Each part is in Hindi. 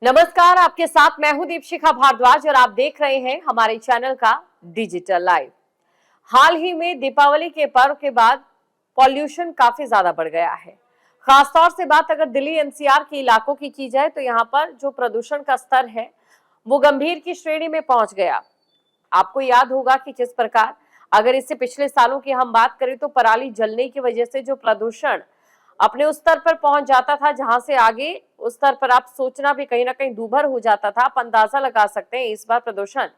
नमस्कार, आपके साथ मैं हूं दीपशिखा भारद्वाज और आप देख रहे हैं हमारे चैनल का डिजिटल लाइव। हाल ही में दीपावली के पर्व के बाद पॉल्यूशन काफी ज्यादा बढ़ गया है। खासतौर से बात अगर दिल्ली एनसीआर के इलाकों की जाए तो यहाँ पर जो प्रदूषण का स्तर है वो गंभीर की श्रेणी में पहुंच गया। आपको याद होगा कि किस प्रकार अगर इससे पिछले सालों की हम बात करें तो पराली जलने की वजह से जो प्रदूषण अपने उस स्तर पर पहुंच जाता था जहां से आगे उस स्तर पर आप सोचना भी कहीं ना कहीं दूभर हो जाता था। आप अंदाजा लगा सकते हैं इस बार प्रदूषण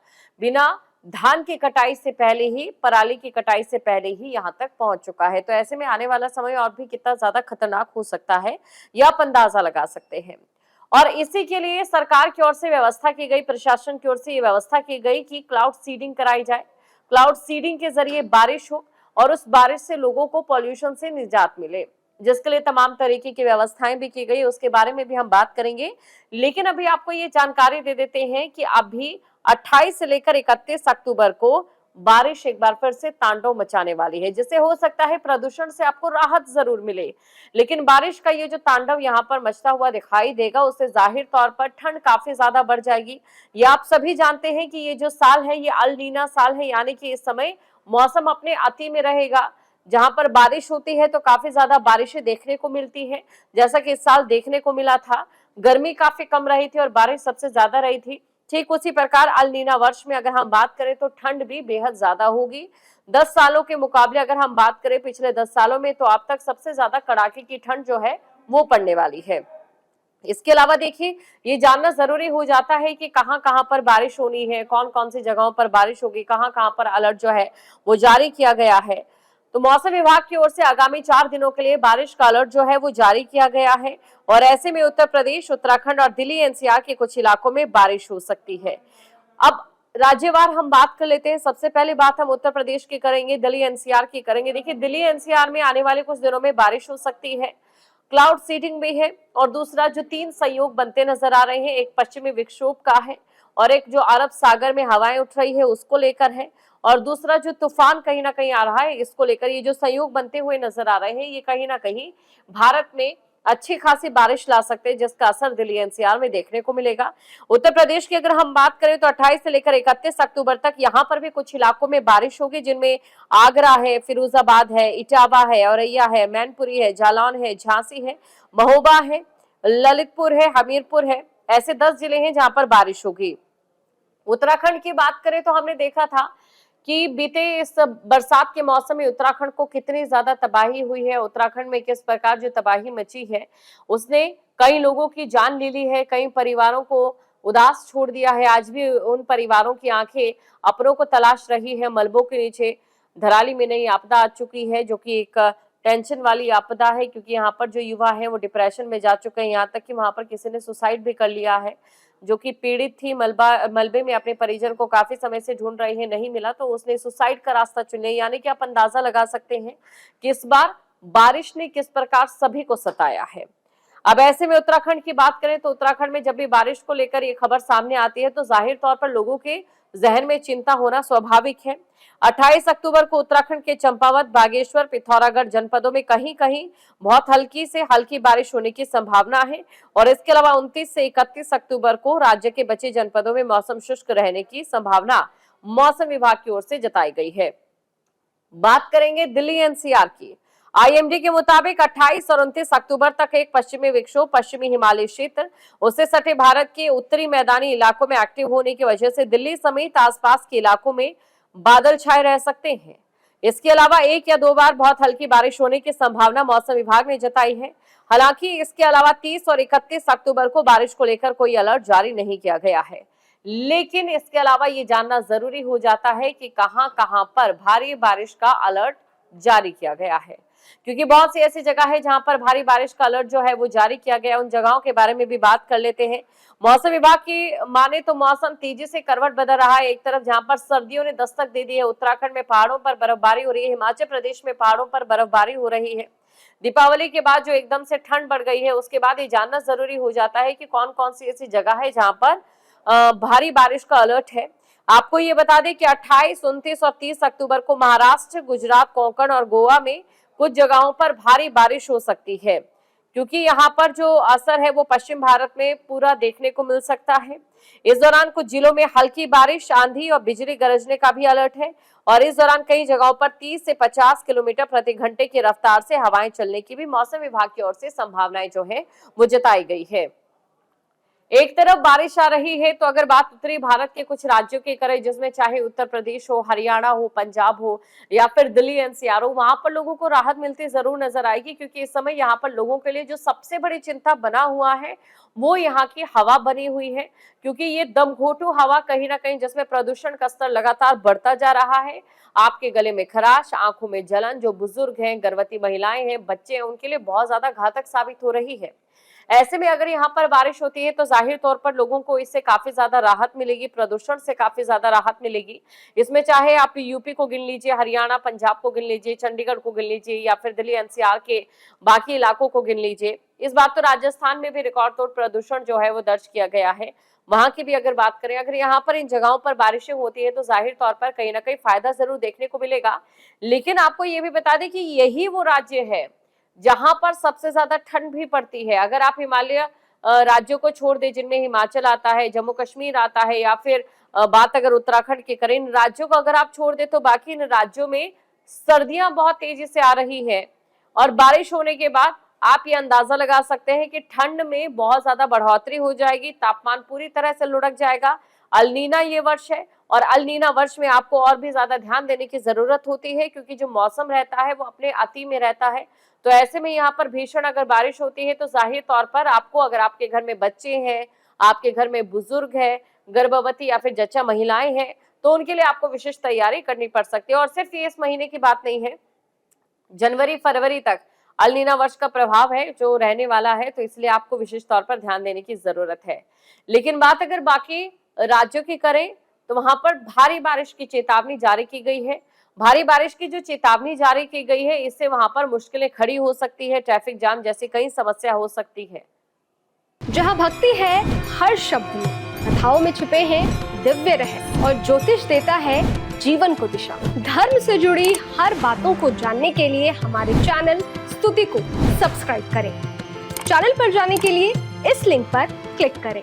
बिना धान की कटाई से पहले ही, पराली की कटाई से पहले ही यहां तक पहुंच चुका है। तो ऐसे में आने वाला समय और भी कितना ज्यादा खतरनाक हो सकता है यह आप अंदाजा लगा सकते हैं। और इसी के लिए सरकार की ओर से व्यवस्था की गई, प्रशासन की ओर से ये व्यवस्था की गई कि क्लाउड सीडिंग कराई जाए। क्लाउड सीडिंग के जरिए बारिश हो और उस बारिश से लोगों को पॉल्यूशन से निजात मिले, जिसके लिए तमाम तरीके की व्यवस्थाएं भी की गई, उसके बारे में भी हम बात करेंगे। लेकिन अभी आपको ये जानकारी दे देते हैं कि अभी 28 से लेकर 31 अक्टूबर को बारिश एक बार फिर से तांडव मचाने वाली है, जिससे हो सकता है प्रदूषण से आपको राहत जरूर मिले। लेकिन बारिश का ये जो तांडव यहाँ पर मचता हुआ दिखाई देगा उससे जाहिर तौर पर ठंड काफी ज्यादा बढ़ जाएगी। ये आप सभी जानते हैं कि ये जो साल है ये अल नीना साल है, यानी कि इस समय मौसम अपने अति में रहेगा। जहां पर बारिश होती है तो काफी ज्यादा बारिशें देखने को मिलती है, जैसा कि इस साल देखने को मिला था। गर्मी काफी कम रही थी और बारिश सबसे ज्यादा रही थी। ठीक उसी प्रकार अल नीना वर्ष में अगर हम बात करें तो ठंड भी बेहद ज्यादा होगी। 10 सालों के मुकाबले अगर हम बात करें पिछले 10 सालों में तो अब तक सबसे ज्यादा कड़ाके की ठंड जो है वो पड़ने वाली है। इसके अलावा देखिए, ये जानना जरूरी हो जाता है कि कहां कहां पर बारिश होनी है, कौन कौन सी जगहों पर बारिश होगी, कहां कहां पर अलर्ट जो है वो जारी किया गया है। तो मौसम विभाग की ओर से आगामी 4 दिनों के लिए बारिश का अलर्ट जो है वो जारी किया गया है और ऐसे में उत्तर प्रदेश, उत्तराखंड और दिल्ली एनसीआर के कुछ इलाकों में बारिश हो सकती है। अब राज्यवार हम बात कर लेते हैं। सबसे पहले बात हम उत्तर प्रदेश की करेंगे, दिल्ली एनसीआर की करेंगे। देखिए, दिल्ली एनसीआर में आने वाले कुछ दिनों में बारिश हो सकती है, क्लाउड सीडिंग भी है। और दूसरा जो 3 संयोग बनते नजर आ रहे हैं, एक पश्चिमी विक्षोभ का है और एक जो अरब सागर में हवाएं उठ रही है उसको लेकर है, और दूसरा जो तूफान कहीं ना कहीं आ रहा है इसको लेकर। ये जो संयोग बनते हुए नजर आ रहे हैं ये कहीं ना कहीं भारत में अच्छी खासी बारिश ला सकते हैं, जिसका असर दिल्ली एनसीआर में देखने को मिलेगा। उत्तर प्रदेश की अगर हम बात करें तो 28 से लेकर 31 अक्टूबर तक यहाँ पर भी कुछ इलाकों में बारिश होगी, जिनमें आगरा है, फिरोजाबाद है, इटावा है, औरैया है, मैनपुरी है, जालौन है, झांसी है, महोबा है, ललितपुर है, हमीरपुर है। ऐसे 10 जिले हैं जहां पर बारिश होगी। उत्तराखंड की बात करें तो हमने देखा था कि बीते इस बरसात के मौसम में उत्तराखंड को कितनी ज्यादा तबाही हुई है, उत्तराखंड में किस प्रकार जो तबाही मची है उसने कई लोगों की जान ले ली है, कई परिवारों को उदास छोड़ दिया है। आज भी उन परिवारों की आंखें अपनों को तलाश रही है मलबों के नीचे। धराली में नई आपदा आ चुकी है जो कि एक टेंशन वाली आपदा है, क्योंकि यहाँ पर जो युवा है वो डिप्रेशन में जा चुके हैं। यहाँ तक कि वहां पर किसी ने सुसाइड भी कर लिया है, जो कि पीड़ित थी, मलबे में अपने परिजन को काफी समय से ढूंढ रही है, नहीं मिला तो उसने सुसाइड का रास्ता चुने। यानी कि आप अंदाजा लगा सकते हैं कि इस बार बारिश ने किस प्रकार सभी को सताया है। अब ऐसे में उत्तराखंड की बात करें तो उत्तराखंड में जब भी बारिश को लेकर ये खबर सामने आती है तो जाहिर तौर पर लोगों के जहन में चिंता होना स्वाभाविक है। 28 अक्टूबर को उत्तराखंड के चंपावत, बागेश्वर, पिथौरागढ़ जनपदों में कहीं कहीं बहुत हल्की से हल्की बारिश होने की संभावना है और इसके अलावा 29 से 31 अक्टूबर को राज्य के बचे जनपदों में मौसम शुष्क रहने की संभावना मौसम विभाग की ओर से जताई गई है। बात करेंगे दिल्ली एनसीआर की। आईएमडी के मुताबिक 28 और 29 अक्टूबर तक एक पश्चिमी विक्षोभ पश्चिमी हिमालय क्षेत्र, उससे सटे भारत के उत्तरी मैदानी इलाकों में एक्टिव होने की वजह से दिल्ली समेत आसपास के इलाकों में बादल छाए रह सकते हैं। इसके अलावा 1 या 2 बार बहुत हल्की बारिश होने की संभावना मौसम विभाग ने जताई है। हालांकि इसके अलावा 30 और 31 अक्टूबर को बारिश को लेकर कोई अलर्ट जारी नहीं किया गया है। लेकिन इसके अलावा ये जानना जरूरी हो जाता है कि कहां कहां पर भारी बारिश का अलर्ट जारी किया गया है, क्योंकि बहुत सी ऐसी जगह है जहां पर भारी बारिश का अलर्ट जो है वो जारी किया गया। उन जगहों के बारे में भी बात कर लेते हैं। मौसम विभाग की माने तो मौसम तेजी से करवट बदल रहा है। एक तरफ जहां पर सर्दियों ने दस्तक दे दी है, उत्तराखंड में पहाड़ों पर बर्फबारी हो रही है, हिमाचल प्रदेश में पहाड़ों पर बर्फबारी हो रही है। दीपावली के बाद जो एकदम से ठंड बढ़ गई है उसके बाद ये जानना जरूरी हो जाता है कि कौन कौन सी ऐसी जगह है जहां पर भारी बारिश का अलर्ट है। आपको ये बता दें कि 28, 29 और 30 अक्टूबर को महाराष्ट्र, गुजरात, कोंकण और गोवा में कुछ जगहों पर भारी बारिश हो सकती है। क्योंकि यहाँ पर जो असर है वो पश्चिम भारत में पूरा देखने को मिल सकता है। इस दौरान कुछ जिलों में हल्की बारिश, आंधी और बिजली गरजने का भी अलर्ट है और इस दौरान कई जगहों पर 30 से 50 किलोमीटर प्रति घंटे की रफ्तार से हवाएं चलने की भी मौसम विभाग की ओर से संभावनाएं जो है वो जताई गई है। एक तरफ बारिश आ रही है तो अगर बात उत्तरी भारत के कुछ राज्यों की करें, जिसमें चाहे उत्तर प्रदेश हो, हरियाणा हो, पंजाब हो या फिर दिल्ली एनसीआर हो, वहां पर लोगों को राहत मिलती जरूर नजर आएगी, क्योंकि इस समय यहाँ पर लोगों के लिए जो सबसे बड़ी चिंता बना हुआ है वो यहाँ की हवा बनी हुई है, क्योंकि ये दमघोटू हवा कहीं ना कहीं जिसमें प्रदूषण का स्तर लगातार बढ़ता जा रहा है। आपके गले में खराश, आंखों में जलन, जो बुजुर्ग हैं, गर्भवती महिलाएं हैं, बच्चे हैं, उनके लिए बहुत ज्यादा घातक साबित हो रही है। ऐसे में अगर यहाँ पर बारिश होती है तो जाहिर तौर पर लोगों को इससे काफी ज्यादा राहत मिलेगी, प्रदूषण से काफी ज्यादा राहत मिलेगी। इसमें चाहे आप यूपी को गिन लीजिए, हरियाणा पंजाब को गिन लीजिए, चंडीगढ़ को गिन लीजिए या फिर दिल्ली एनसीआर के बाकी इलाकों को गिन लीजिए। इस बात तो राजस्थान में भी रिकॉर्ड तोड़ प्रदूषण जो है वो दर्ज किया गया है, वहां की भी अगर बात करें, अगर यहाँ पर इन जगहों पर बारिशें होती है तो जाहिर तौर पर कहीं ना कहीं फायदा जरूर देखने को मिलेगा। लेकिन आपको ये भी बता दें कि यही वो राज्य है जहां पर सबसे ज्यादा ठंड भी पड़ती है। अगर आप हिमालय राज्यों को छोड़ दे, जिनमें हिमाचल आता है, जम्मू कश्मीर आता है या फिर बात अगर उत्तराखंड की करें, इन राज्यों को अगर आप छोड़ दे तो बाकी इन राज्यों में सर्दियां बहुत तेजी से आ रही है और बारिश होने के बाद आप ये अंदाजा लगा सकते हैं कि ठंड में बहुत ज्यादा बढ़ोतरी हो जाएगी, तापमान पूरी तरह से लुढ़क जाएगा। अल-नीना ये वर्ष है और अल-नीना वर्ष में आपको और भी ज्यादा ध्यान देने की जरूरत होती है, क्योंकि जो मौसम रहता है वो अपने अति में रहता है। तो ऐसे में यहाँ पर भीषण अगर बारिश होती है तो जाहिर तौर पर आपको, अगर आपके घर में बच्चे हैं, आपके घर में बुजुर्ग है, गर्भवती या फिर जच्चा महिलाएं हैं, तो उनके लिए आपको विशेष तैयारी करनी पड़ सकती है। और सिर्फ ये इस महीने की बात नहीं है, जनवरी फरवरी तक अल-नीना वर्ष का प्रभाव है जो रहने वाला है, तो इसलिए आपको विशेष तौर पर ध्यान देने की जरूरत है। लेकिन बात अगर बाकी राज्यों की करें तो वहां पर भारी बारिश की चेतावनी जारी की गई है। भारी बारिश की जो चेतावनी जारी की गई है, इससे वहां पर मुश्किलें खड़ी हो सकती है, ट्रैफिक जाम जैसी कई समस्या हो सकती है। जहाँ भक्ति है हर शब्द में, कथाओं में छुपे हैं दिव्य रहस्य और ज्योतिष देता है जीवन को दिशा। धर्म से जुड़ी हर बातों को जानने के लिए हमारे चैनल स्तुति को सब्सक्राइब करें। चैनल पर जाने के लिए इस लिंक पर क्लिक करें।